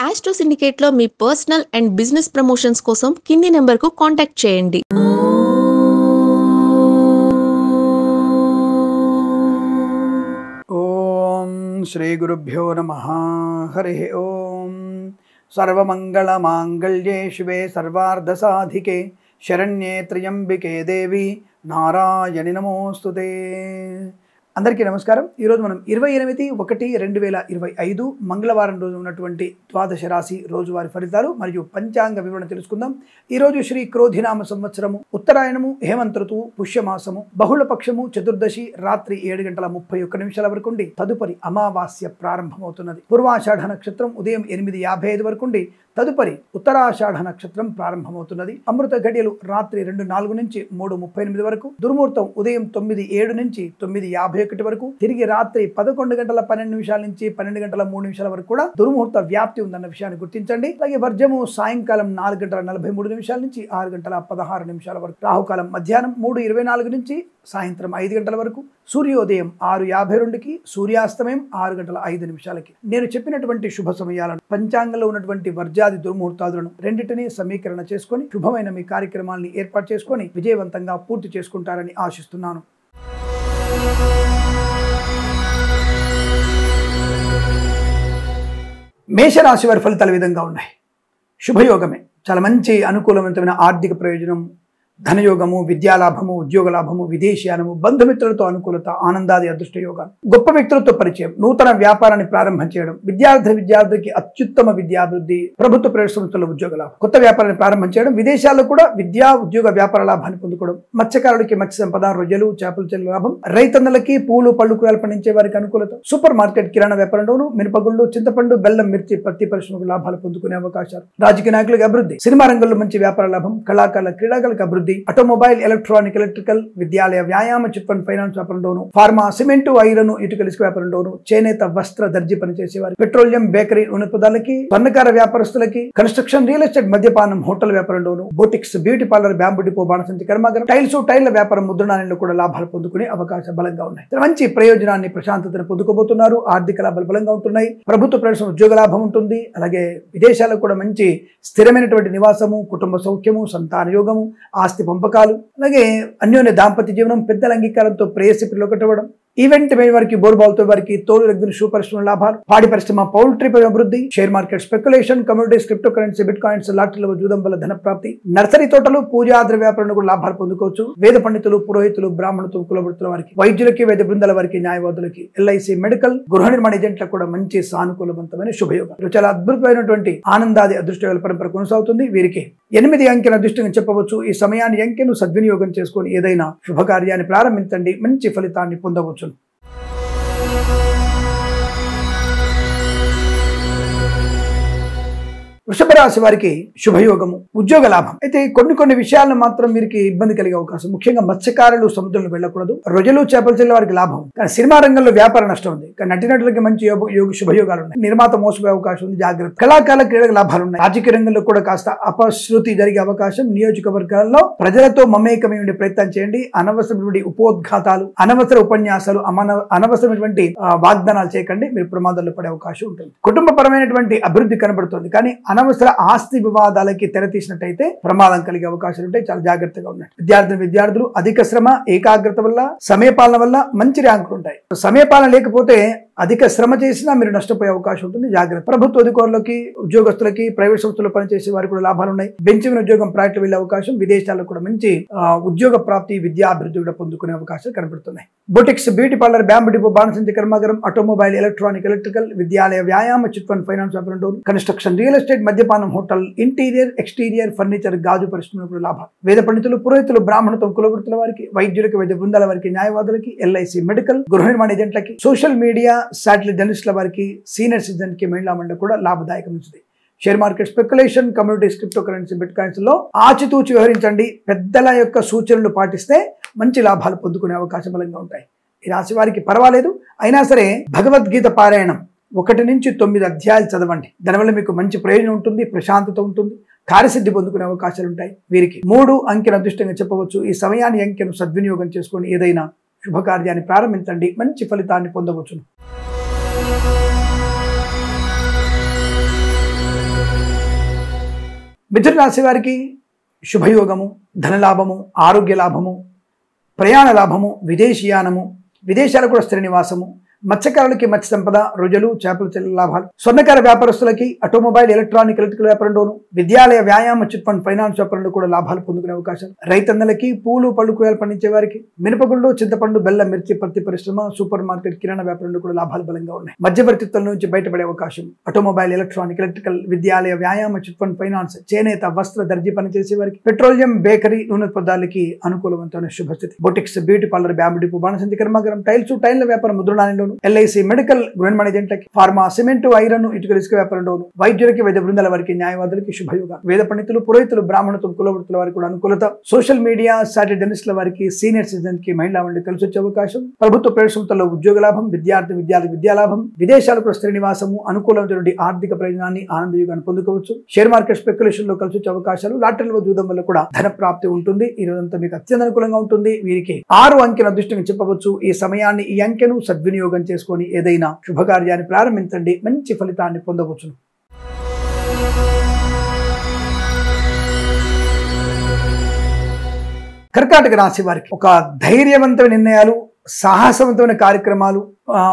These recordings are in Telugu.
ఆస్ట్రో సిండికేట్లో మీ పర్సనల్ అండ్ బిజినెస్ ప్రమోషన్స్ కోసం కింది నెంబర్కు కాంటాక్ట్ చేయండి. ఓం శ్రీ గురుభ్యో నమః. హరి ఓం. సర్వమంగళమాంగళ్యే శివే సర్వార్ధసాధికే శరణ్యే త్ర్యంబికే దేవి నారాయణి నమోస్తుతే. అందరికీ నమస్కారం. ఈరోజు మనం 28/1/2025 మంగళవారం రోజు ఉన్నటువంటి ద్వాదశ రాశి రోజువారి ఫలితాలు మరియు పంచాంగ వివరణ తెలుసుకుందాం. ఈరోజు శ్రీ క్రోధినామ సంవత్సరము, ఉత్తరాయణము, హేమంత ఋతువు, పుష్యమాసము, బహుళ పక్షము, చతుర్దశి రాత్రి 7:31 వరకు ఉండి తదుపరి అమావాస్య ప్రారంభమవుతున్నది. పూర్వాషాఢ నక్షత్రం ఉదయం 8:55 వరకు ఉండి తదుపరి ఉత్తరాషాఢ నక్షత్రం ప్రారంభమవుతున్నది. అమృత ఘడియలు రాత్రి 2:04 నుంచి 3:38 వరకు, దుర్ముహూర్తం ఉదయం 9:07 నుంచి 9:51 వరకు, తిరిగి రాత్రి 11:12 నుంచి 12:03 వరకు కూడా దుర్ముహూర్త వ్యాప్తి ఉందన్న విషయాన్ని గుర్తించండి. అలాగే వర్జము సాయంకాలం 4:43 నుంచి 6:16 వరకు, రాహుకాలం మధ్యాహ్నం 3:24 నుంచి సాయంత్రం 5 గంటల వరకు, సూర్యోదయం 6:52కి, సూర్యాస్తమయం 6:05కి. నేను చెప్పినటువంటి శుభ సమయాలను, పంచాంగంలో ఉన్నటువంటి వర్జాది దుర్ముహూర్తాలను రెండింటినీ సమీకరణ చేసుకొని శుభమైన మీ కార్యక్రమాల్ని ఏర్పాటు చేసుకొని విజయవంతంగా పూర్తి చేసుకుంటారని ఆశిస్తున్నాను. మేషరాశి వారి ఫలితాలు విధంగా ఉన్నాయి. శుభయోగమే, చాలా మంచి అనుకూలవంతమైన ఆర్థిక ప్రయోజనం, ధనయోగము, విద్యాలాభము, ఉద్యోగ లాభము, విదేశీయానము, బంధుమిత్రులతో అనుకూలత, ఆనందాది అదృష్ట యోగాలు, గొప్ప వ్యక్తులతో పరిచయం, నూతన వ్యాపారాన్ని ప్రారంభం చేయడం, విద్యార్థికి అత్యుత్తమ విద్యాభివృద్ధి, ప్రభుత్వ ప్రైవేట్ సంస్థల ఉద్యోగ లాభం, కొత్త వ్యాపారాన్ని ప్రారంభం చేయడం, విదేశాల్లో కూడా విద్యా ఉద్యోగ వ్యాపార లాభాన్ని పొందుకోవడం, మత్స్యకారులకి మత్స్య సంపద, రొయ్యలు, చేపల చెల్లు లాభం, రైతన్నలకి పూలు పళ్ళు కూరలు పండించే వారికి అనుకూలత, సూపర్ మార్కెట్ కిరాణా వ్యాపారంలోను మినపగుళ్ళు, చింతపండు, బెల్లం, మిర్చి, పత్తి పరిశ్రమకు లాభాలు పొందుకునే అవకాశాలు, రాజకీయ నాయకులకు అభివృద్ధి, సినిమా రంగంలో మంచి వ్యాపార లాభం, కళాకారుల క్రీడాకారులకు అభివృద్ధి, ఆటోమొబైల్, ఎలక్ట్రానిక్, ఎలక్ట్రికల్, విద్యాలయ, వ్యాయామ, చిట్ ఫండ్, ఫైనాన్స్ వ్యాపారంలోను, ఫార్మా, సిమెంటు, ఐరన్, ఇటుకల ఇసుక వ్యాపారంలోను, చేనేత, వస్త్ర, దర్జీ పనిచేసేవారు, పెట్రోలియం, బేకరీ, ఉన్నతపదాలకి, స్వర్ణకార వ్యాపారస్తులకి, కన్స్ట్రక్షన్, రియల్ ఎస్టేట్, మద్యపానం, హోటల్ వ్యాపారంలోను, boutiques, beauty parlour, bamboo depot, బాణసంచి కర్మాగారం, టైల్ల వ్యాపారం, ముద్రణాలయంలో కూడా లాభాలు పొందుకునే అవకాశం బలంగా ఉన్నాయి. మంచి ప్రయోజనాన్ని, ప్రశాంతతను పొందుకోబోతున్నారు. ఆర్థిక లాభాలు బలంగా ఉంటున్నాయి. ప్రభుత్వ ప్రైవేట్ ఉద్యోగ లాభం ఉంటుంది. అలాగే విదేశాలకు కూడా మంచి స్థిరమైనటువంటి నివాసము, కుటుంబ సౌఖ్యము, సంతాన యోగము, ఆస్తి పంపకాలు, అలాగే అన్యోన్య దాంపత్య జీవనం, పెద్దల అంగీకారంతో ప్రేయసి పిల్లొకటవ్వడం, ఈవెంట్ వారికి, బోర్బాల్తో వారికి, తోలు రగ్గులు, షూ పరిశ్రమ లాభాలు, పాడి పరిశ్రమ, పౌల్ట్రీ అభివృద్ధి, share market speculation, communities, crypto currency, bitcoins, లాటరీల జూదం వల్ల ధన ప్రాప్తి, నర్సరీ తోటలు, పూజాద్ర వ్యాపారంలో కూడా లాభాలు పొందుకోవచ్చు. వేద పండితులు, పురోహితులు, బ్రాహ్మణులు, కులవృత్తుల వారికి, వైద్యులకి, వైద్య బృందాల వారికి, న్యాయవాదులకి, ఎల్ఐసి, మెడికల్, గృహ నిర్మాణ ఏజెంట్లకు కూడా మంచి సానుకూలవంతమైన శుభయోగం. చాలా అద్భుతమైనటువంటి ఆనందాది అదృష్టయోగాల పరంపర కొనసాగుతుంది. వీరికి 8 అంకెల అదృష్టంగా చెప్పవచ్చు. ఈ సమయాన్ని, అంకెను సద్వినియోగం చేసుకొని ఏదైనా శుభకార్యాన్ని ప్రారంభించండి, మంచి ఫలితాన్ని పొందవచ్చు. వృషభ రాశి వారికి శుభయోగము, ఉద్యోగ లాభం. అయితే కొన్ని విషయాలను మాత్రం వీరికి ఇబ్బంది కలిగే అవకాశం. ముఖ్యంగా మత్స్యకారులు సముద్రంలో వెళ్ళకూడదు. రొయ్యలు, చేపల చెల్లె వారికి లాభం. కానీ సినిమా రంగంలో వ్యాపార నష్టం ఉంది. కానీ నటినటులకి మంచి శుభయోగాలు ఉన్నాయి. నిర్మాత మోసపోయే అవకాశం ఉంది, జాగ్రత్త. కళాకారుల క్రీడలకు లాభాలు ఉన్నాయి. రాజకీయ రంగంలో కూడా కాస్త అపశృతి జరిగే అవకాశం. నియోజకవర్గాల్లో ప్రజలతో మమేకమై ఉండే ప్రయత్నం చేయండి. అనవసరమైనటువంటి ఉపోద్ఘాతాలు, అనవసర ఉపన్యాసాలు, అనవసరమైనటువంటి వాగ్దానాలు చేయకండి. మీరు ప్రమాదాల్లో పడే అవకాశం ఉంటుంది. కుటుంబపరమైనటువంటి అభివృద్ధి కనబడుతుంది. కానీ అనవసర ఆస్తి వివాదాలకి తెరతీసినట్టయితే ప్రమాదం కలిగే అవకాశాలు ఉంటాయి. చాలా జాగ్రత్తగా ఉన్నాయి. విద్యార్థులు అధిక శ్రమ, ఏకాగ్రత వల్ల, సమయపాలన వల్ల మంచి ర్యాంకులు ఉంటాయి. సమయపాలన లేకపోతే అధిక శ్రమ చేసినా మీరు నష్టపోయే అవకాశం ఉంటుంది. జాగ్రత్త. ప్రభుత్వ అధికారులకి, ఉద్యోగస్తులకి, ప్రైవేట్ సంస్థల్లో పనిచేసే వారికి కూడా లాభాలు ఉన్నాయి. బెంచిన ఉద్యోగం ప్రాజెక్టు వెళ్లే అవకాశం, విదేశాల్లో కూడా మంచి ఉద్యోగ ప్రాప్తి, విద్యా అభివృద్ధి కూడా పొందుకునే అవకాశాలు కనబడుతున్నాయి. Boutiques, beauty parlour, bamboo depot, బాణసంచి కర్మాగారం, ఆటోమొబైల్, ఎలక్ట్రానిక్, ఎలక్ట్రికల్, విద్యాలయ, వ్యాయామ, చిట్ ఫండ్, ఫైనాన్స్ వ్యాపారం, కన్స్ట్రక్షన్, రియల్ ఎస్టేట్, మద్యపానం, హోటల్, ఇంటీరియర్, ఎక్స్టీరియర్, ఫర్నిచర్, గాజు పరిశ్రమలు కూడా లాభాలు. వేద పండితులు, పురోహితులు, బ్రాహ్మణులతో, కులవృత్తుల వారికి, వైద్యులకి, వైద్య బృందాల వారికి, న్యాయవాదులకి, ఎల్ఐసి, మెడికల్, గృహ నిర్మాణ ఏజెంట్లకి, సోషల్ మీడియా, శాటిలైట్ జర్నలిస్టుల వారికి, సీనియర్ సిటిజన్ కి, మహిళా మండలి కూడా లాభదాయకం ఉంటుంది. Share market speculation, communities, crypto currency, bit coins లో ఆచితూచి వ్యవహరించండి. పెద్దల యొక్క సూచనలు పాటిస్తే మంచి లాభాలు పొందుకునే అవకాశం బలంగా ఉంటాయి. ఈ రాశి వారికి పర్వాలేదు. అయినా సరే భగవద్గీత పారాయణం 1 నుంచి 9 అధ్యాయాలు చదవండి. దానివల్ల మీకు మంచి ప్రయోజనం ఉంటుంది, ప్రశాంతత ఉంటుంది, కార్యసిద్ధి పొందుకునే అవకాశాలు ఉంటాయి. వీరికి 3 అంకెను అదృష్టంగా చెప్పవచ్చు. ఈ సమయాన్ని, అంకెను సద్వినియోగం చేసుకొని ఏదైనా శుభకార్యాన్ని ప్రారంభించండి, మంచి ఫలితాన్ని పొందవచ్చును. మిథున రాశి వారికి శుభయోగము, ధనలాభము, ఆరోగ్య లాభము, ప్రయాణ లాభము, విదేశీయానము, విదేశాలకు కూడా స్థిర నివాసము, మత్స్యకారులకి మత్స్య సంపద, రొయ్యలు, చేపల చెల్లి లాభాలు, స్వర్ణకార వ్యాపారస్తులకి ఆటోమొబైల్, ఎలక్ట్రానిక్, ఎలక్ట్రికల్ వ్యాపారంలోను, విద్యాలయ, వ్యాయామ, చిట్ ఫండ్, ఫైనాన్స్ వ్యాపారంలో కూడా లాభాలు పొందుకునే అవకాశాలు. రైతన్నలకి పూలు, పళ్ళు, కూరగాయలు పండించే వారికి మినపగుళ్ళు, చింతపండు, బెల్లం, మిర్చి, పత్తి పరిశ్రమ, సూపర్ మార్కెట్, కిరాణా వ్యాపారంలో కూడా లాభాలు బలంగా ఉన్నాయి. మధ్యవర్తిత్వం నుంచి బయటపడే అవకాశం. ఆటోమొబైల్, ఎలక్ట్రానిక్, ఎలక్ట్రికల్, విద్యాలయ, వ్యాయామ, చిట్ ఫండ్, ఫైనాన్స్, చేనేత, వస్త్ర, దర్జీ పనిచేసే వారికి, పెట్రోలియం, బేకరీ, నూనె పదార్థాలకి అనుకూలవంతమైన శుభస్థితి. Boutiques, beauty parlour, bamboo depot, బాణసంచి కర్మాగారం, టైల్స్, టైల్ల వ్యాపారం, ముద్రణాలయంలోను, ఎల్ఐసి మెడికల్, గృహ ఏజెంట్లకి, ఫార్మా, సిమెంట్, ఐరన్, ఇటుక, ఇసుక వ్యాపారంలోను, వైద్యులకి, వైద్య బృందాల వారికి, న్యాయవాదులకి శుభయోగం. వేద పండితులు, పురోహితులు, బ్రాహ్మణత్వం, కులవృత్తుల వారికి కూడా అనుకూలత. సోషల్ మీడియా, సాటిడెనిస్ట్ల వారికి, సీనియర్ సిటిజన్ కి, మహిళా మండలి కలిసి వచ్చే అవకాశం. ప్రభుత్వ ప్రైవేట్ సంస్థల్లో ఉద్యోగ లాభం, విద్యార్థులకు విద్యాలాభం, విదేశాలకు స్థిర నివాసము, అనుకూలమైనటువంటి ఆర్థిక ప్రయోజనాన్ని, ఆనందయోగాన్ని పొందుకోవచ్చు. షేర్ మార్కెట్ స్పెక్యులేషన్ లో కలిసి వచ్చే అవకాశాలు. లాటరీలో చూడడం వల్ల కూడా ధన ప్రాప్తి ఉంటుంది. ఈ రోజంతా మీకు అత్యంత అనుకూలంగా ఉంటుంది. వీరికి 6 అంకెను అదృష్టంగా చెప్పవచ్చు. ఈ సమయాన్ని, ఈ అంకెను సద్వినియోగం చేసుకొని ఏదైనా శుభకార్యాన్ని ప్రారంభించండి, మంచి ఫలితాన్ని పొందవచ్చును. కర్కాటక రాశి వారికి ఒక ధైర్యవంతమైన నిర్ణయాలు, సాహసవంతమైన కార్యక్రమాలు,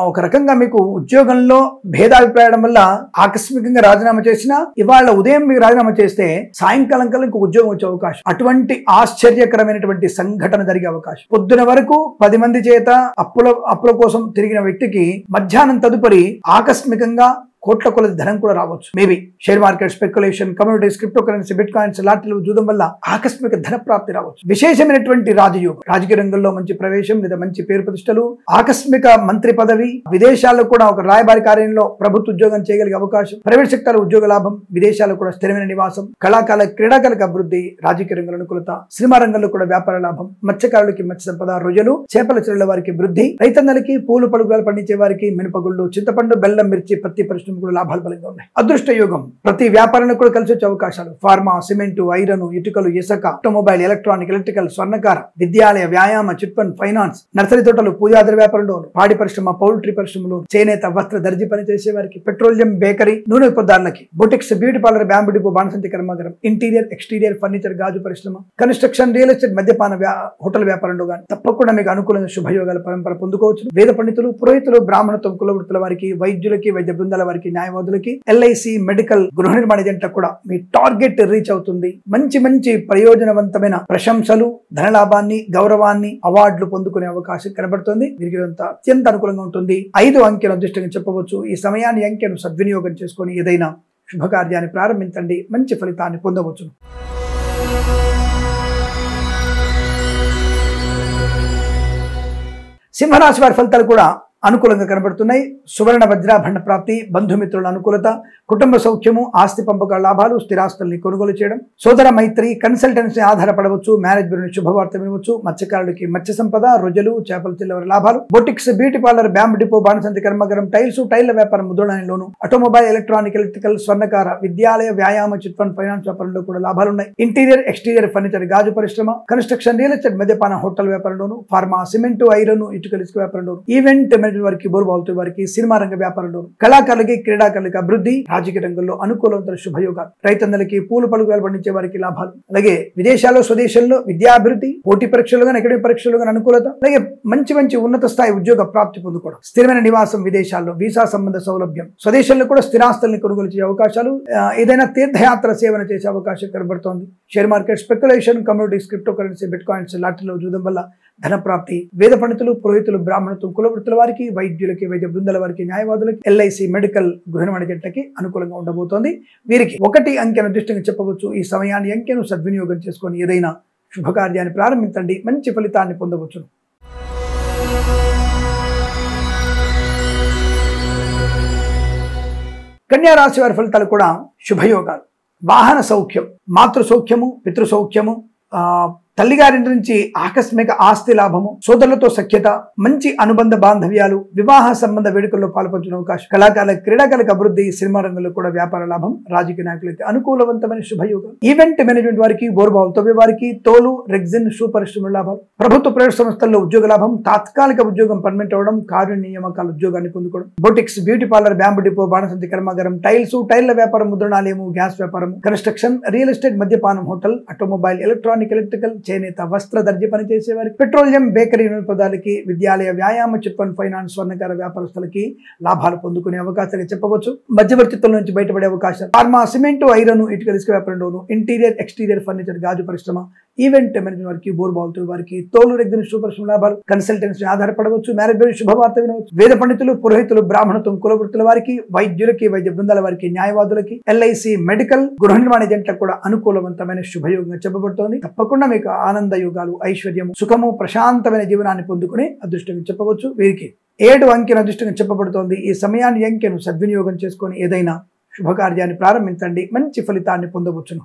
ఒక రకంగా మీకు ఉద్యోగంలో భేదాభిప్రాయం వల్ల ఆకస్మికంగా రాజీనామా చేసినా ఇవాళ ఉదయం మీకు రాజీనామా చేస్తే సాయంకాలం కల్లా ఇంకో ఉద్యోగం వచ్చే అవకాశం. అటువంటి ఆశ్చర్యకరమైనటువంటి సంఘటన జరిగే అవకాశం. పొద్దున వరకు 10 మంది చేత అప్పుల కోసం తిరిగిన వ్యక్తికి మధ్యాహ్నం తదుపరి ఆకస్మికంగా కోట్ల కొలది ధనం కూడా రావచ్చు. Maybe share market, speculation, communities, crypto currency, bitcoins, లాటరీలు చూడడం వల్ల ఆకస్మిక ధన ప్రాప్తి రావచ్చు. విశేషమైనటువంటి రాజయోగం, రాజకీయ రంగంలో మంచి ప్రవేశం లేదా మంచి పేరు ప్రతిష్టలు, ఆకస్మిక మంత్రి పదవి, విదేశాల్లో కూడా ఒక రాయబారి కార్యంలో ప్రభుత్వ ఉద్యోగం చేయగలిగే అవకాశం, ప్రైవేట్ సెక్టర్ ఉద్యోగ లాభం, విదేశాల్లో కూడా స్థిరమైన నివాసం, క్రీడాకారులకు అభివృద్ధి, రాజకీయ రంగంలో అనుకూలత, సినిమా రంగంలో కూడా వ్యాపార లాభం, మత్స్యకారులకి మత్స్య సంపద, రొయ్యలు, చేపల చెరువుల వారికి వృద్ధి, రైతన్నలకి పూలు, పలుకులు పండించే వారికి మినపగుళ్ళు, చింతపండు, బెల్లం, మిర్చి, పత్తి పరిశ్రమ కూడా లాభాలు బలంగా ఉన్నాయి. అదృష్ట యోగం, ప్రతి వ్యాపారానికి కూడా కలిసి వచ్చే అవకాశాలు. ఫార్మా, సిమెంట్, ఐరన్, ఇటుకలు, ఇసుక, ఆటోమొబైల్, ఎలక్ట్రానిక్, ఎలక్ట్రికల్, స్వర్ణకార, విద్యాలయ, వ్యాయామ, చిట్ ఫండ్, ఫైనాన్స్, నర్సరీ తోటలు, పూజాద్ర వ్యాపారంలోను, పాడి పరిశ్రమ, పౌల్ట్రీ పరిశ్రమలో, చేనేత, వస్త్ర, దర్జీ పనిచేసే వారికి, పెట్రోలియం, బేకరీ, నూనె పదార్థాలకి, boutiques, beauty parlour, bamboo depot, బాణసంచి కర్మాగారం, ఇంటీరియర్, ఎక్స్టీరియర్, ఫర్నిచర్, గాజు పరిశ్రమ, కన్స్ట్రక్షన్, రియల్ ఎస్టేట్, మద్యపాన, హోటల్ వ్యాపారంలో కానీ తప్పకుండా మీకు అనుకూలమైన శుభయోగాల పరంపర పొందుకోవచ్చు. వేద పండితులు, పురోహితులు, బ్రాహ్మణత్వం, కులవృత్తుల వారికి, వైద్యులకి, వైద్య బృందాల వారికి, న్యాయవాదులకి, ఎల్ఐసి, మెడికల్, గృహ నిర్మాణ ఏజెంట్లకు కూడా మీ టార్గెట్ రీచ్ అవుతుంది. మంచి ప్రయోజనవంతమైన ప్రశంసలు, ధనలాభాన్ని, గౌరవాన్ని, అవార్డులు పొందుకునే అవకాశం కనబడుతుంది. వీరికి అత్యంత అనుకూలంగా ఉంటుంది. 5 అంకెను అదృష్టంగా చెప్పవచ్చు. ఈ సమయాన్ని, అంకెను సద్వినియోగం చేసుకొని ఏదైనా శుభకార్యాన్ని ప్రారంభించండి, మంచి ఫలితాన్ని పొందవచ్చు. సింహరాశి వారి ఫలితాలు కూడా అనుకూలంగా కనబడుతున్నాయి. సువర్ణ వజ్రాభరణ ప్రాప్తి, బంధుమిత్రుల అనుకూలత, కుటుంబ సౌఖ్యము, ఆస్తి పంపకాల లాభాలు, స్థిరాస్తుల్ని కొనుగోలు చేయడం, సోదర మైత్రి, కన్సల్టెన్సీ ఆధారపడవచ్చు, మ్యారేజ్ బ్యూరో శుభవార్త వినవచ్చు, మత్స్యకారులకి మత్స్య సంపద, రొయ్యలు, చేపల చిల్లర లాభాలు, boutiques, beauty parlour, bamboo depot, బాణసంచి కర్మాగారం, టైల్స్, టైల్ల వ్యాపారం, ముద్రణాలయంలోను, ఆటోమొబైల్, ఎలక్ట్రానిక్, ఎలక్ట్రికల్, స్వర్ణకార, విద్యాలయ, వ్యాయామ, చిట్ ఫండ్, ఫైనాన్స్ వ్యాపారంలో కూడా లాభాలు ఉన్నాయి. ఇంటీరియర్, ఎక్స్టీరియర్, ఫర్నిచర్, గాజు పరిశ్రమ, కన్స్ట్రక్షన్, రియల్ ఎస్టేట్, మద్యపాన, హోటల్ వ్యాపారంలోను, ఫార్మా, సిమెంట్, ఐరన్, ఇటుక, ఇసుక వ్యాపారంలోను, ఈవెంట్ వారికి, బోర్బావులతో వారికి, సినిమా రంగ వ్యాపారంలో, కళాకారులకి, క్రీడాకారులకి అభివృద్ధి, రాజకీయ రంగంలో అనుకూలవంతమైన శుభయోగాలు, రైతన్నలకి, పూలు, పలుకులు పండించే వారికి లాభాలు, అలాగే విదేశాల్లో, స్వదేశంలో విద్యాభివృద్ధి, పోటీ పరీక్షలు కానీ, అకాడమిక్ పరీక్షలు కానీ అనుకూలత, అలాగే మంచి ఉన్నత స్థాయి ఉద్యోగ ప్రాప్తి పొందుకోవడం, స్థిరమైన నివాసం విదేశాల్లో, వీసా సంబంధ సౌలభ్యం, స్వదేశంలో కూడా స్థిరాస్తుల్ని కొనుగోలు చేసే అవకాశాలు, ఏదైనా తీర్థయాత్ర సేవన చేసే అవకాశం కనబడుతోంది. Share market, speculation, communities, crypto currency, bitcoins, లాటరీలో చూడడం వల్ల ధన ప్రాప్తి. వేద పండితులు, పురోహితులు, బ్రాహ్మణత్వం, కులవృత్తుల వారికి, వైద్యులకి, వైద్య బృందాల వారికి, న్యాయవాదులకి, ఎల్ఐసి, మెడికల్, గృహ నిర్మాణ జట్లకి అనుకూలంగా ఉండబోతోంది. వీరికి 1 అంకెను అదృష్టంగా చెప్పవచ్చు. ఈ సమయాన్ని, అంకెను సద్వినియోగం చేసుకొని ఏదైనా శుభకార్యాన్ని ప్రారంభించండి, మంచి ఫలితాన్ని పొందవచ్చు. కన్యా రాశి వారి ఫలితాలు కూడా శుభయోగాలు. వాహన సౌఖ్యం, మాతృ సౌఖ్యము, పితృ సౌఖ్యము, తల్లిగారింటి నుంచి ఆకస్మిక ఆస్తి లాభము, సోదరులతో సఖ్యత, మంచి అనుబంధ బాంధవ్యాలు, వివాహ సంబంధ వేడుకల్లో పాల్పంచిన అవకాశం, కళాకారులకు క్రీడాకారులకు అభివృద్ధి, సినిమా రంగంలో కూడా వ్యాపార లాభం, రాజకీయ నాయకులైతే అనుకూలవంతమైన శుభయోగం, ఈవెంట్ మేనేజ్మెంట్ వారికి, బోర్బావులు తవ్వే వారికి, తోలు రెగ్జిన్ షూ పరిశ్రమల లాభాలు, ప్రభుత్వ ప్రైవేట్ సంస్థల్లో ఉద్యోగ లాభం, తాత్కాలిక ఉద్యోగం పర్మనెంట్ అవడం, కార్య నియామకాల ఉద్యోగాన్ని పొందుకోవడం, boutiques, beauty parlour, bamboo depot, బాణసంచి కర్మాగారం, టైల్స్, టైర్ల వ్యాపారం, ముద్రణాలయము, గ్యాస్ వ్యాపారం, కన్స్ట్రక్షన్, రియల్ ఎస్టేట్, మద్యపానం, హోటల్, ఆటోమొబైల్, ఎలక్ట్రానిక్, ఎలక్ట్రికల్, చేనేత, వస్త్ర దర్జీ పనిచేసే వారికి, పెట్రోలియం, బేకరీ పదార్థాలకి, విద్యాలయ, వ్యాయామ, చిట్ ఫండ్, ఫైనాన్స్, స్వర్ణకార వ్యాపారస్తులకి లాభాలు పొందుకునే అవకాశాలు చెప్పవచ్చు. మధ్యవర్తిత్వం నుంచి బయటపడే అవకాశాలు, ఫార్మా, సిమెంట్, ఐరన్, ఇటుక, ఇసుక వ్యాపారంలోను, ఇంటీరియర్, ఎక్స్టీరియర్ ఫర్నిచర్, గాజు పరిశ్రమ, ఈవెంట్ మేనేజ్మెంట్ వారికి, బోర్బావులు వారికి, తోలు రెగ్జిన్ షూ పరిశ్రమ లాభాలు, కన్సల్టెన్సీ ఆధారపడవచ్చు, మ్యారేజ్ గురించి శుభవార్త వినవచ్చు, వేద పండితులు, పురోహితులు, బ్రాహ్మణత్వం, కులవృత్తుల వారికి, వైద్యులకి, వైద్య బృందాల వారికి, న్యాయవాదులకి, ఎల్ఐసి, మెడికల్, గృహ నిర్మాణ ఏజెంట్లకు కూడా అనుకూలవంతమైన శుభయోగంగా చెప్పబడుతోంది. తప్పకుండా మీకు ఆనంద యోగాలు, ఐశ్వర్యము, సుఖము, ప్రశాంతమైన జీవనాన్ని పొందుకునే అదృష్టంగా చెప్పవచ్చు. వీరికి 7 అంకెను అదృష్టంగా చెప్పబడుతోంది. ఈ సమయాన్ని అంకెను సద్వినియోగం చేసుకొని ఏదైనా శుభకార్యాన్ని ప్రారంభించండి, మంచి ఫలితాన్ని పొందవచ్చును.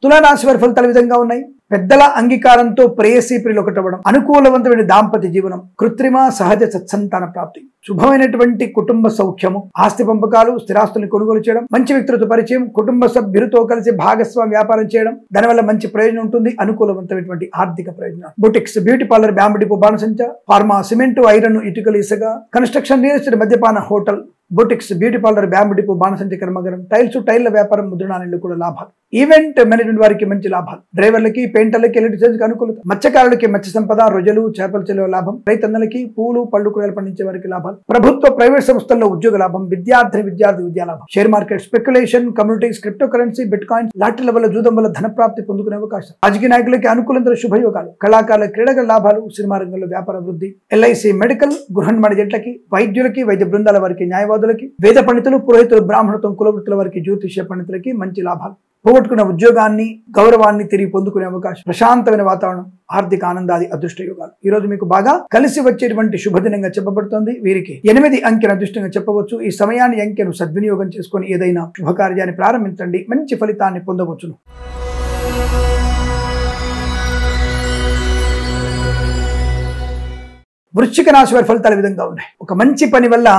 తులారాశి వారి ఫలితాలు విధంగా ఉన్నాయి. పెద్దల అంగీకారంతో ప్రేయసీ ప్రియులు ఒకటవ్వడం, అనుకూలవంతమైన దాంపత్య జీవనం, కృత్రిమ సహజ సత్సంతాన ప్రాప్తి, శుభమైనటువంటి కుటుంబ సౌఖ్యము, ఆస్తి పంపకాలు, స్థిరాస్తుల్ని కొనుగోలు చేయడం, మంచి వ్యక్తులతో పరిచయం, కుటుంబ సభ్యులతో కలిసి భాగస్వామ్య వ్యాపారం చేయడం, దానివల్ల మంచి ప్రయోజనం ఉంటుంది. అనుకూలవంతమైనటువంటి ఆర్థిక ప్రయోజనాలు, boutiques, beauty parlour, bamboo depot, బాణసంచ, ఫార్మా, సిమెంట్, ఐరన్, ఇటుకలు, ఇసుక, కన్స్ట్రక్షన్, రియల్ ఎస్టేట్, మద్యపాన, hotel, boutiques, beauty parlour, bamboo depot, బాణసంచ కర్మాగారం, టైల్స్, టైర్ల వ్యాపారం, ముద్రణాలయంలో కూడా లాభాలు, ఈవెంట్ మేనేజ్మెంట్ వారికి మంచి లాభాలు, డ్రైవర్లకి, పెయింటర్లకి, ఎలక్ట్రీషియన్స్ కి అనుకూలత, మత్స్యకారులకి మత్స్య సంపద, రొయ్యలు, చేపల చెరువు లాభం, రైతన్నలకి పూలు, పళ్ళు, కూరలు పండించే వారికి లాభాలు, ప్రభుత్వ ప్రైవేట్ సంస్థల్లో ఉద్యోగ లాభం, విద్యార్థి విద్యా లాభం, share market, speculation, communities, crypto currency, bitcoins, లాటరీల వల్ల, జూదం వల్ల ధన ప్రాప్తి పొందుకునే అవకాశం, రాజకీయ నాయకులకి అనుకూలంగా శుభయోగాలు, కళాకారుల క్రీడల లాభాలు, సినిమా రంగంలో వ్యాపార వృద్ధి, ఎల్ఐసి, మెడికల్, గృహ నిర్మాణ ఏజెంట్లకి, వైద్యులకి, వైద్య బృందాల వారికి, న్యాయవాదులకి, వేద పండితులు, పురోహితులు, బ్రాహ్మణత్వం, కులవృత్తుల వారికి, జ్యోతిష్య పండితులకి మంచి లాభాలు, పోగొట్టుకున్న ఉద్యోగాన్ని, గౌరవాన్ని తిరిగి పొందుకునే అవకాశం, ప్రశాంతమైన వాతావరణం, ఆర్థిక ఆనందాది అదృష్ట యోగాలు. ఈ రోజు మీకు బాగా కలిసి వచ్చేటువంటి శుభదినంగా చెప్పబడుతోంది. వీరికి 8 అంకెను అదృష్టంగా చెప్పవచ్చు. ఈ సమయాన్ని అంకెను సద్వినియోగం చేసుకొని ఏదైనా శుభకార్యాన్ని ప్రారంభించండి, మంచి ఫలితాన్ని పొందవచ్చును. వృశ్చిక రాశి వారి ఫలితాలు విధంగా ఉన్నాయి. ఒక మంచి పని వల్ల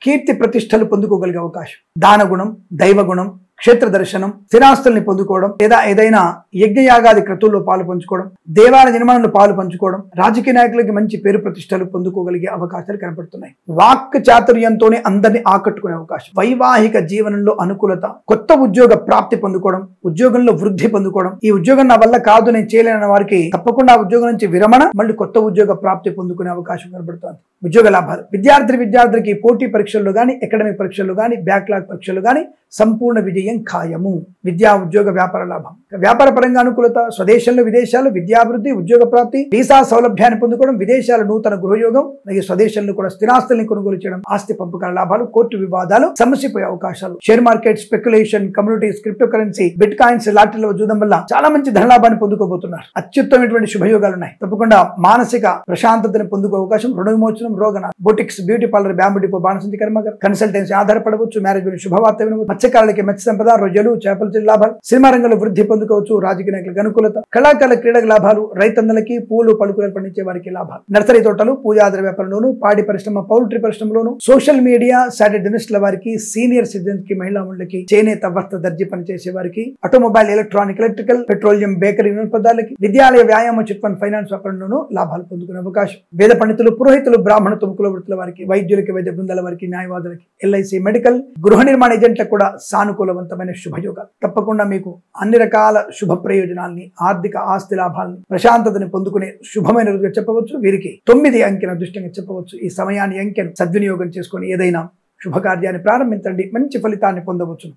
కీర్తి ప్రతిష్టలు పొందుకోగలిగే అవకాశం, దానగుణం, దైవగుణం, క్షేత్ర దర్శనం, స్థిరాస్తుల్ని పొందుకోవడం, లేదా ఏదైనా యజ్ఞయాగాది క్రతువుల్లో పాలు పంచుకోవడం, దేవాలయ నిర్మాణంలో పాలు పంచుకోవడం, రాజకీయ నాయకులకి మంచి పేరు ప్రతిష్టలు పొందుకోగలిగే అవకాశాలు కనపడుతున్నాయి. వాక్ చాతుర్యంతోనే అందరినీ ఆకట్టుకునే అవకాశం, వైవాహిక జీవనంలో అనుకూలత, కొత్త ఉద్యోగ ప్రాప్తి పొందుకోవడం, ఉద్యోగంలో వృద్ధి పొందుకోవడం, ఈ ఉద్యోగం నా వల్ల కాదు, నేను చేయలేని వారికి తప్పకుండా ఉద్యోగం నుంచి విరమణ, మళ్ళీ కొత్త ఉద్యోగ ప్రాప్తి పొందుకునే అవకాశం కనబడుతోంది. ఉద్యోగ లాభాలు, విద్యార్థికి పోటీ పరీక్షల్లో కానీ, అకాడమిక్ పరీక్షల్లో కానీ, బ్యాక్లాగ్ పరీక్షల్లో కానీ సంపూర్ణ విజయం ఖాయము. విద్యా ఉద్యోగ వ్యాపార లాభం, వ్యాపార పరంగా అనుకూలత, స్వదేశంలో విదేశాలు, విద్యాభివృద్ధి, ఉద్యోగ ప్రాప్తి, వీసా సౌలభ్యాన్ని పొందుకోవడం, విదేశాల నూతన గృహయోగం, అలాగే స్వదేశంలో కూడా స్థిరాస్తుల్ని కొనుగోలు చేయడం, ఆస్తి పంపకాల లాభాలు, కోర్టు వివాదాలు సమసిపోయే అవకాశాలు, share market, speculation, communities, crypto currency, bitcoins, లాటరీల జూదం వల్ల చాలా మంచి ధనలాభాన్ని పొందుకోబోతున్నారు. అత్యుత్తమైనటువంటి శుభయోగాలు ఉన్నాయి. తప్పకుండా మానసిక ప్రశాంతతను పొందుకో అవకాశం, రుణ విమోచనం, రోగన, boutiques, beauty parlour, bamboo depot, బాణసంచి కర్మాగారం, కన్సల్టెన్సీ ఆధారపడవచ్చు, మ్యారేజ్ గురించి శుభవార్త వినవచ్చు, మత్స్యకారులకి మత్స్య సంపద, రొయ్యలు, చేపల చెరువు లాభాలు, సినిమా రంగంలో వృద్ధి పొందుకోవచ్చు, రాజకీయ నాయకులకు అనుకూలత, కళాకారుల క్రీడల లాభాలు, రైతన్నలకి పూలు, పళ్ళు, కూరలు పండించే వారికి లాభాలు, నర్సరీ తోటలు, పూజాద్ర వ్యాపారంలోను, పాడి పరిశ్రమ, పౌల్ట్రీ పరిశ్రమలోను, సోషల్ మీడియా, సాటిలైట్ జర్నలిస్టుల వారికి, సీనియర్ సిటిజన్స్ కి, మహిళా మండలికి, చేనేత, వస్త్ర దర్జీ పనిచేసే వారికి, automobile, electronic, electrical, petroleum, bakery పదార్థాలకి, విద్యాలయ, వ్యాయామ, చిట్ ఫండ్, ఫైనాన్స్ వ్యాపారంలోనూ లాభాలు పొందుకునే అవకాశం, వేద పండితులు, పురోహితులు, బ్రాహ్మణత్వం, కులవృత్తుల వారికి, వైద్యులకి, వైద్య బృందాల వారికి, న్యాయవాదులకి, ఎల్ఐసి, మెడికల్, గృహ నిర్మాణ ఏజెంట్లకు కూడా సానుకూలవంతమైన శుభయోగాలు. తప్పకుండా మీకు అన్ని రకాల శుభ ప్రయోజనాల్ని, ఆర్థిక ఆస్తి లాభాలని, ప్రశాంతతని పొందుకునే శుభమైన రోజుగా చెప్పవచ్చు. వీరికి 9 అంకెను అదృష్టంగా చెప్పవచ్చు. ఈ సమయాన్ని అంకెను సద్వినియోగం చేసుకొని ఏదైనా శుభకార్యాన్ని ప్రారంభించండి, మంచి ఫలితాన్ని పొందవచ్చు.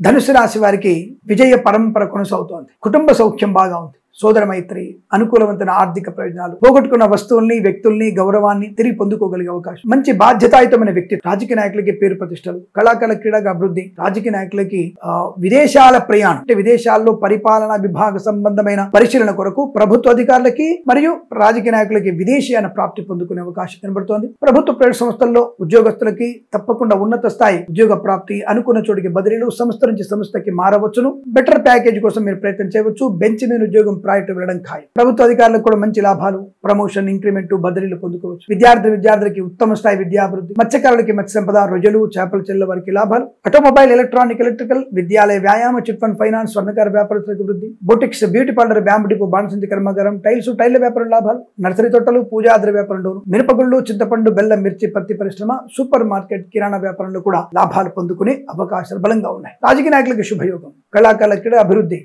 ధనుసు రాశి వారికి విజయ పరంపర కొనసాగుతోంది. కుటుంబ సౌఖ్యం బాగా ఉంది. సోదర మైత్రి, అనుకూలవంతమైన ఆర్థిక ప్రయోజనాలు, పోగొట్టుకున్న వస్తువుల్ని, వ్యక్తుల్ని, గౌరవాన్ని తిరిగి పొందుకోగలిగే అవకాశం, మంచి బాధ్యతాయుతమైన వ్యక్తి, రాజకీయ నాయకులకి పేరు ప్రతిష్టలు, కళాకారుల క్రీడగా అభివృద్ధి, రాజకీయ నాయకులకి విదేశాల ప్రయాణం అంటే విదేశాల్లో పరిపాలనా విభాగ సంబంధమైన పరిశీలన కొరకు ప్రభుత్వ అధికారులకి మరియు రాజకీయ నాయకులకి విదేశీయాన ప్రాప్తి పొందుకునే అవకాశం కనబడుతోంది. ప్రభుత్వ ప్రైవేట్ సంస్థల్లో ఉద్యోగస్తులకి తప్పకుండా ఉన్నత స్థాయి ఉద్యోగ ప్రాప్తి, అనుకున్న చోటికి బదిలీలు, సంస్థ నుంచి సంస్థకి మారవచ్చును. బెటర్ ప్యాకేజ్ కోసం మీరు ప్రయత్నం చేయవచ్చు. బెంచ్ మీద ఉద్యోగం ప్రాజెక్టు వెళ్ళడం ఖాయం. ప్రభుత్వ అధికారులకు కూడా మంచి లాభాలు, ప్రమోషన్, ఇంక్రిమెంట్, బదిలీలు పొందుకోవచ్చు. విద్యార్థులకి ఉత్తమ స్థాయి విద్యాభివృద్ధి, మత్స్యకారులకి మత్స్య సంపద, రొయ్యలు, చేపల చెల్ల వారికి లాభాలు, ఆటోమొబైల్, ఎలక్ట్రానిక్, ఎలక్ట్రికల్, విద్యాలయ, వ్యాయామ, చిట్ ఫండ్, ఫైనాన్స్, స్వర్ణకార వ్యాపారస్తులకు వృద్ధి, boutiques, beauty parlour, bamboo depot, బాణసంచి కర్మాగారం, టైల్స్, టైల్ వ్యాపారం లాభాలు, నర్సరీ తోటలు, పూజా ద్రవ్య వ్యాపారంలో, మినపగుళ్ళు, చింతపండు, బెల్లం, మిర్చి, పత్తి పరిశ్రమ, సూపర్ మార్కెట్, కిరాణా వ్యాపారంలో కూడా లాభాలు పొందుకునే అవకాశాలు బలంగా ఉన్నాయి. రాజకీయ నాయకులకి శుభయోగం, కళాకారులకి అభివృద్ధి,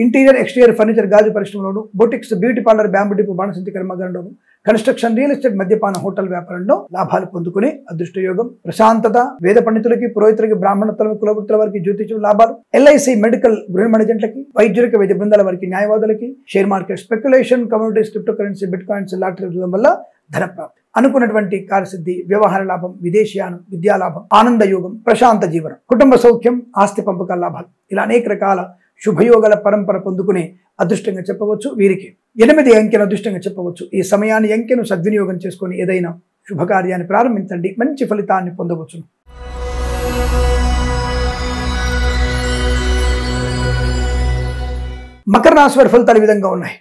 ఇంటీరియర్, ఎక్స్టీరియర్ ఫర్నిచర్, గాజు పరిశ్రమలోను, boutiques, beauty parlour, bamboo depot, బాణసంచి కర్మాగారంలోను, కన్స్ట్రక్షన్, రియల్ ఎస్టేట్, మద్యపాన, హోటల్ వ్యాపారంలో లాభాలు పొందుకునే అదృష్ట యోగం. ప్రశాంతత, వేద పండితులకి, పురోహితులకి, బ్రాహ్మణత్వం, కులవృత్తుల వారికి జ్యోతిషం లాభాలు, ఎల్ఐసి, మెడికల్, గృహ మేనేజెంట్లకి, వైద్యులకి, వైద్య బృందాల వారికి, న్యాయవాదులకి, share market, speculation, communities, crypto currency, bitcoins, lottery వల్ల ధన ప్రాప్తి, అనుకున్నటువంటి కార్యసిద్ధి, వ్యవహార లాభం, విదేశీయానం, విద్యా లాభం, ఆనంద యోగం, ప్రశాంత జీవనం, కుటుంబ సౌఖ్యం, ఆస్తి పంపకాల లాభాలు, ఇలా అనేక రకాల శుభయోగాల పరంపర పొందుకునే అదృష్టంగా చెప్పవచ్చు. వీరికి 8 అంకెను అదృష్టంగా చెప్పవచ్చు. ఈ సమయాన్ని, అంకెను సద్వినియోగం చేసుకొని ఏదైనా శుభకార్యాన్ని ప్రారంభించండి, మంచి ఫలితాన్ని పొందవచ్చును. మకర రాశి వారి ఫలితాలు ఈ విధంగా ఉన్నాయి.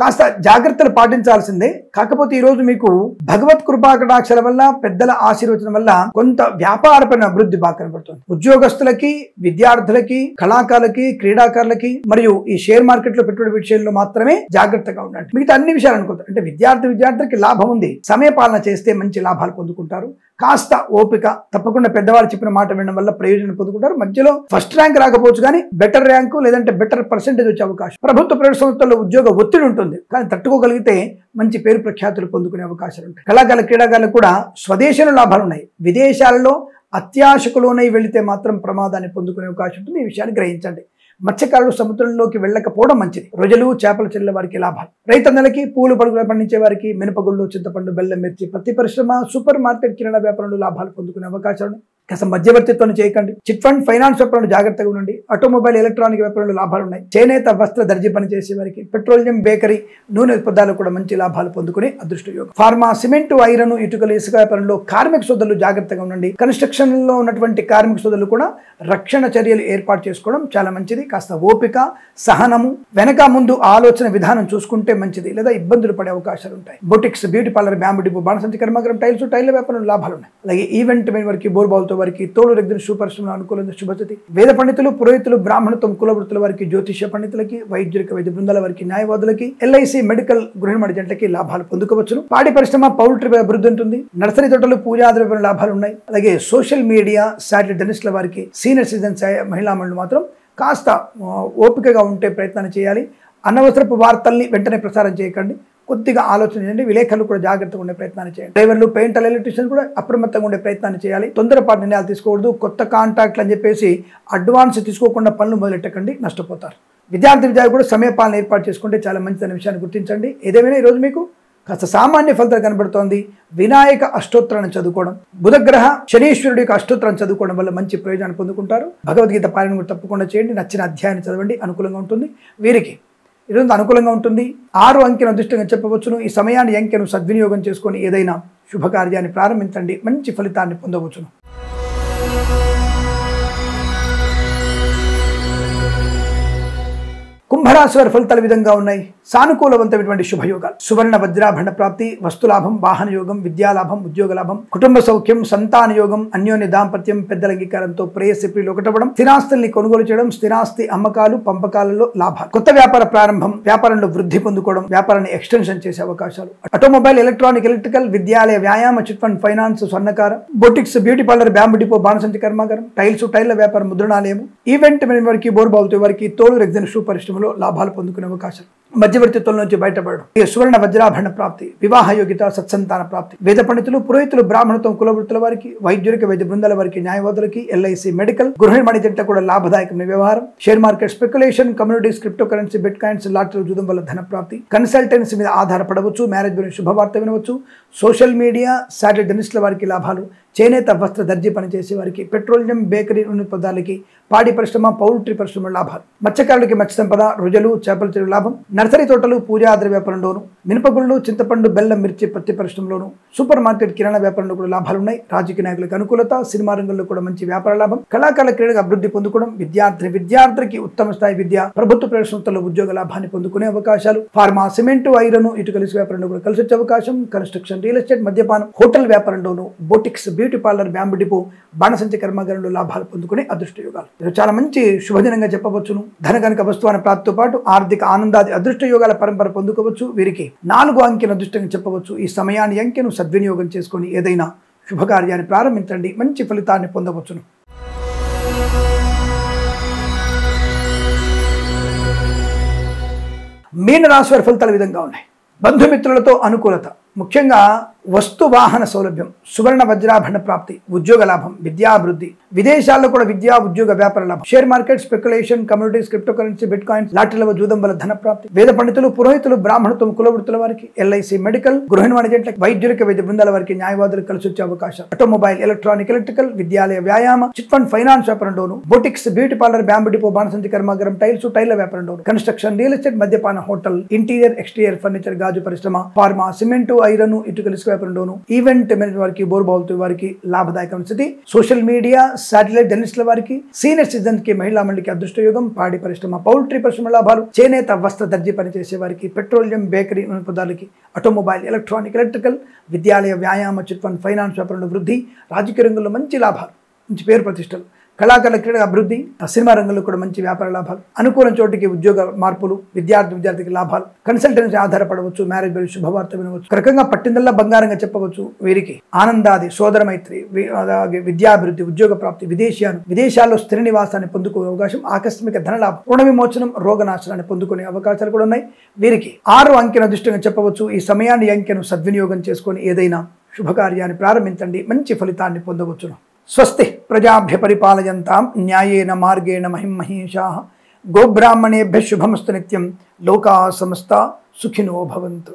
కాస్త జాగ్రత్తలు పాటించాల్సిందే. కాకపోతే ఈ రోజు మీకు భగవత్ కృపా కటాక్షల వల్ల, పెద్దల ఆశీర్వచనం వల్ల కొంత వ్యాపారపరమైన అభివృద్ధి బాగా కనబడుతుంది. ఉద్యోగస్తులకి, విద్యార్థులకి, కళాకారులకి, క్రీడాకారులకి మరియు ఈ షేర్ మార్కెట్ లో పెట్టుబడి విషయంలో మాత్రమే జాగ్రత్తగా ఉండండి. మిగతా అన్ని విషయాలు అనుకుంటారు. అంటే విద్యార్థులకి లాభం ఉంది. సమయపాలన చేస్తే మంచి లాభాలు పొందుకుంటారు. కాస్త ఓపిక, తప్పకుండా పెద్దవాళ్ళు చెప్పిన మాట వినడం వల్ల ప్రయోజనం పొందుకుంటారు. మధ్యలో ఫస్ట్ ర్యాంక్ రాకపోవచ్చు కానీ బెటర్ ర్యాంకు లేదంటే బెటర్ పర్సెంటేజ్ వచ్చే అవకాశం. ప్రభుత్వ ప్రైవేట్ సంస్థల్లో ఉద్యోగ ఒత్తిడి ఉంటుంది, కానీ తట్టుకోగలిగితే మంచి పేరు ప్రఖ్యాతులు పొందుకునే అవకాశాలు ఉంటాయి. కళాకారుల, క్రీడాకారులకు కూడా స్వదేశంలో లాభాలు ఉన్నాయి. విదేశాలలో అత్యాశకులోనై వెళితే మాత్రం ప్రమాదాన్ని పొందుకునే అవకాశం ఉంటుంది. ఈ విషయాన్ని గ్రహించండి. మత్స్యకారులు సముద్రంలోకి వెళ్ళకపోవడం మంచిది. రొయ్యలు, చేపల చెల్ల వారికి లాభాలు. రైతన్నలకి, పూలు పడుగులు పండించే వారికి, మినపగుళ్ళు, చింతపండు, బెల్లం, మిర్చి, పత్తి పరిశ్రమ, సూపర్ మార్కెట్, కిరాణా వ్యాపారంలో లాభాలు పొందుకునే అవకాశాలు. కాస్త మధ్యవర్తిత్వం చేయకండి. చిట్ ఫండ్, ఫైనాన్స్ వ్యాపారంలో జాగ్రత్తగా ఉండండి. ఆటోమొబైల్, ఎలక్ట్రానిక్ వ్యాపారంలో లాభాలు ఉన్నాయి. చేనేత, వస్త్ర, దర్జీ పని చేసే వారికి, పెట్రోలియం, బేకరీ, నూనె పదార్థాలు కూడా మంచి లాభాలు పొందుకునే అదృష్ట యోగం. ఫార్మా, సిమెంట్, ఐరన్, ఇటుకలు, ఇసుక వ్యాపారంలో కార్మిక సోదరులు జాగ్రత్తగా ఉండండి. కన్స్ట్రక్షన్ లో ఉన్నటువంటి కార్మిక సోదరులు కూడా రక్షణ చర్యలు ఏర్పాటు చేసుకోవడం చాలా మంచిది. కాస్త ఓపిక, సహనము, వెనక ముందు ఆలోచన విధానం చూసుకుంటే మంచిది, లేదా ఇబ్బందులు పడే అవకాశాలు ఉంటాయి. Boutiques, beauty parlour, bamboo depot, బాణసంచి కర్మాగారం, టైల్స్, టైల్ వ్యాపారంలో లాభాలు ఉన్నాయి. అలాగే ఈవెంట్ వారికి, బోర్బాల్తో వారికి, తోడు రెగ్గిన పరిశ్రమలో అనుకూలంగా శుభస్థితి. వేద పండితులు, పురోహితులు, బ్రాహ్మణత్వం, కులవృత్తుల వారికి, జ్యోతిష్య పండితులకి, వైద్యులకి, వైద్య బృందాల వారికి, న్యాయవాదులకి, ఎల్ఐసి, మెడికల్, గృహ మేనేజెంట్లకి లాభాలు పొందుకోవచ్చును. పాడి పరిశ్రమ, పౌల్ట్రీ అభివృద్ధి ఉంటుంది. నర్సరీ తోటలు, పూజా ద్రవ్య లాభాలు ఉన్నాయి. అలాగే సోషల్ మీడియా, శాటిలైట్ జర్నలిస్టుల వారికి, సీనియర్ సిటిజన్స్, మహిళా మండలి మాత్రం కాస్త ఓపికగా ఉంటే ప్రయత్నాన్ని చేయాలి. అనవసరపు వార్తల్ని వెంటనే ప్రసారం చేయకండి. కొద్దిగా ఆలోచన చేయండి. విలేకరులు కూడా జాగ్రత్తగా ఉండే ప్రయత్నాన్ని చేయండి. డ్రైవర్లు, పెయింటర్లు, ఎలక్ట్రీషియన్స్ కూడా అప్రమత్తంగా ఉండే ప్రయత్నాన్ని చేయాలి. తొందరపాటు నిర్ణయాలు తీసుకోకూడదు. కొత్త కాంట్రాక్ట్లు అని చెప్పేసి అడ్వాన్స్ తీసుకోకుండా పనులు మొదలెట్టకండి, నష్టపోతారు. విద్యార్థులు కూడా సమయపాలన ఏర్పాటు చేసుకుంటే చాలా మంచిదనే విషయాన్ని గుర్తించండి. ఏదేమైనా ఈరోజు మీకు కాస్త సామాన్య ఫలితాలు కనబడుతోంది. వినాయక అష్టోత్తరాన్ని చదువుకోవడం, బుధగ్రహ, శనీశ్వరుడి యొక్క అష్టోత్తరాన్ని చదువుకోవడం వల్ల మంచి ప్రయోజనాన్ని పొందుకుంటారు. భగవద్గీత పారాయణ కూడా తప్పకుండా చేయండి. నచ్చిన అధ్యాయాన్ని చదవండి, అనుకూలంగా ఉంటుంది. వీరికి ఈరోజు అనుకూలంగా ఉంటుంది. 6 అంకెను అదృష్టంగా చెప్పవచ్చును. ఈ సమయాన్ని, అంకెను సద్వినియోగం చేసుకొని ఏదైనా శుభకార్యాన్ని ప్రారంభించండి, మంచి ఫలితాన్ని పొందవచ్చును. కుంభరాశి వారి ఫలితాలు విధంగా ఉన్నాయి. సానుకూలవంతమైనటువంటి శుభయోగాలు, సువర్ణ వజ్రాభరణ ప్రాప్తి, వస్తులాభం, వాహన యోగం, విద్యాలాభం, ఉద్యోగ లాభం, కుటుంబ సౌఖ్యం, సంతాన యోగం, అన్యోన్య దాంపత్యం, పెద్దల అంగీకారంతో ప్రేయసి ప్రియులు ఒకటవ్వడం, స్థిరాస్తుల్ని కొనుగోలు చేయడం, స్థిరాస్తి అమ్మకాలు, పంపకాలలో లాభాలు, కొత్త వ్యాపార ప్రారంభం, వ్యాపారంలో వృద్ధి పొందుకోవడం, వ్యాపారాన్ని ఎక్స్టెన్షన్ చేసే అవకాశాలు, ఆటోమొబైల్, ఎలక్ట్రానిక్, ఎలక్ట్రికల్, విద్యాలయ, వ్యాయామ, చిట్ ఫండ్, ఫైనాన్స్, స్వర్ణకార, boutiques, beauty parlour, bamboo depot, బాణసంచి కర్మాగారం, టైల్స్, టైల్ల వ్యాపారం, ముద్రణాలయం, ఈవెంట్ వారికి, బోర్బాల్తో వారికి, తోలు రెగ్జిన్ షూ పరిశ్రమలో లాభాలు పొందుకునే అవకాశాలు. మధ్యవర్తిత్వం నుంచి బయటపడడం, సువర్ణ వజ్రాభరణ ప్రాప్తి, వివాహ యోగ్యత, సత్సంతాన ప్రాప్తి, వేద పండితులు, పురోహితులు, బ్రాహ్మణత్వం, కులవృత్తుల వారికి, వైద్యులకి, వైద్య బృందాల వారికి, న్యాయవాదులకి, ఎల్ఐసి, మెడికల్, గృహ నిర్మాణ జంట కూడా లాభదాయకమైన వ్యవహారం, share market, speculation, communities, crypto currency, bitcoins, లాటరీలు జూదం వల్ల ధన ప్రాప్తి, కన్సల్టెన్సీ మీద ఆధారపడవచ్చు, మ్యారేజ్ గురించి శుభవార్త వినవచ్చు, సోషల్ మీడియా, శాటిలైట్ జర్నలిస్టుల వారికి లాభాలు, చేనేత వస్త్ర దర్జీ పనిచేసే వారికి, పెట్రోలియం, బేకరీ నూనె పదార్థాలకి, పాడి పరిశ్రమ, పౌల్ట్రీ పరిశ్రమ లాభాలు, మత్స్యకారులకి మత్స్య సంపద, రొయ్యలు, చేపల చెరువు లాభం, నర్సరీ తోటలు, పూజా ద్రవ్య వ్యాపారంలోను, మినపగుళ్ళు, చింతపండు, బెల్లం, మిర్చి, పత్తి పరిశ్రమలోను, సూపర్ మార్కెట్, కిరాణా వ్యాపారంలో కూడా లాభాలున్నాయి. రాజకీయ నాయకులకు అనుకూలత, సినిమా రంగంలో కూడా మంచి వ్యాపార లాభం, కళాకారుల క్రీడగా అభివృద్ధి పొందుకోవడం, విద్యార్థికి ఉత్తమ స్థాయి విద్య, ప్రభుత్వ ప్రవేశంలో ఉద్యోగ లాభాన్ని పొందుకునే అవకాశాలు, ఫార్మా, సిమెంట్, ఐరన్, ఇటు కలిసి వ్యాపారంలో కూడా కలిసి వచ్చే అవకాశం, కన్స్ట్రక్షన్, రియల్ ఎస్టేట్, మద్యపానం, హోటల్ వ్యాపారంలోను, boutiques, beauty parlour, bamboo depot, బాణసంచ కర్మాగారంలో లాభాలు పొందుకునే అదృష్ట యోగాలు. ఇది చాలా మంచి శుభదినంగా చెప్పవచ్చును. ధనకనక వస్తువాన ప్రాప్తితో పాటు ఆర్థిక ఆనందాది అదృష్ట యోగాల పరంపర పొందుకోవచ్చు. వీరికి 4 అంకెను అదృష్టంగా చెప్పవచ్చు. ఈ సమయాన్ని అంకెను సద్వినియోగం చేసుకొని ఏదైనా శుభకార్యాన్ని ప్రారంభించండి, మంచి ఫలితాన్ని పొందవచ్చును. మీన రాశి వారి ఫలితాలు విధంగా ఉన్నాయి. బంధుమిత్రులతో అనుకూలత, ముఖ్యంగా వస్తు వాహన సౌలభ్యం, సువర్ణ వజ్రాభరణ ప్రాప్తి, ఉద్యోగ లాభం, విద్యాభివృద్ధి, విదేశాల్లో కూడా విద్యా ఉద్యోగ వ్యాపార లాభం, share market, speculation, communities, crypto currency, bitcoins, లాటరీల జూదం వల్ల ధన ప్రాప్తి, వేద పండితులు, పురోహితులు, బ్రాహ్మణత్వం, కులవృత్తుల వారికి, ఎల్ఐసి, మెడికల్, గృహ నిర్మాణ జంట, వైద్యులకి, వైద్య బృందాల వారికి, న్యాయవాదులకు కలిసి వచ్చే అవకాశం, ఆటోమొబైల్, ఎలక్ట్రానిక్, ఎలక్ట్రికల్, విద్యాలయ, వ్యాయామ, చిట్ ఫండ్, ఫైనాన్స్ వ్యాపారంలోను, boutiques, beauty parlour, bamboo depot, బాణసంచి కర్మాగారం, టైర్ల వ్యాపారంలోను, కన్స్ట్రక్షన్, రియల్ ఎస్టేట్, మద్యపాన, హోటల్, ఇంటీరియర్, ఎక్స్టీరియర్ ఫర్నిచర్, గాజు పరిశ్రమ, ఫార్మా, సిమెంట్, ఐరన్, ఇటు కలిసి వ్యాపారంలోను, ఈవెంట్ మేనేజ్మెంట్ వారికి, బోర్బావులతో వారికి లాభదాయకమైన స్థితి, సోషల్ మీడియా, శాటిలైట్ జర్నలిస్టుల వారికి, సీనియర్ సిటిజన్ కి, మహిళా మండలికి అదృష్ట యోగం, పాడి పరిశ్రమ, పౌల్ట్రీ పరిశ్రమ లాభాలు, చేనేత వస్త్ర దర్జీ పనిచేసే వారికి, పెట్రోలియం, బేకరీ నూనె పదార్థాలకి, ఆటోమొబైల్, ఎలక్ట్రానిక్, ఎలక్ట్రికల్, విద్యాలయ, వ్యాయామ, చిట్ ఫండ్, ఫైనాన్స్ వ్యాపారంలో వృద్ధి, రాజకీయ రంగంలో మంచి లాభాలు, మంచి పేరు ప్రతిష్టలు, కళాకారుల క్రీడ అభివృద్ధి, సినిమా రంగంలో కూడా మంచి వ్యాపార లాభాలు, అనుకూలం చోటికి ఉద్యోగ మార్పులు, విద్యార్థికి లాభాలు, కన్సల్టెన్సీ ఆధారపడవచ్చు, మ్యారేజ్ గురించి శుభవార్త వినవచ్చు. ఒక రకంగా పట్టిందల్లా బంగారంగా చెప్పవచ్చు. వీరికి ఆనందాది, సోదర మైత్రి, అలాగే విద్యాభివృద్ధి, ఉద్యోగ ప్రాప్తి, విదేశాల్లో స్థిర నివాసాన్ని పొందుకునే అవకాశం, ఆకస్మిక ధనలాభం, రుణ విమోచనం, రోగనాశనాన్ని పొందుకునే అవకాశాలు కూడా ఉన్నాయి. వీరికి 6 అంకెను అదృష్టంగా చెప్పవచ్చు. ఈ సమయాన్ని అంకెను సద్వినియోగం చేసుకొని ఏదైనా శుభకార్యాన్ని ప్రారంభించండి, మంచి ఫలితాన్ని పొందవచ్చును. స్వస్తి ప్రజాభ్య పరిపాలయంతాం న్యాయేన మార్గేణ మహిమహీషాః గోబ్రాహ్మణేభ్యః శుభమస్తు నిత్యం లోకాః సమస్తా సుఖినో భవంతు.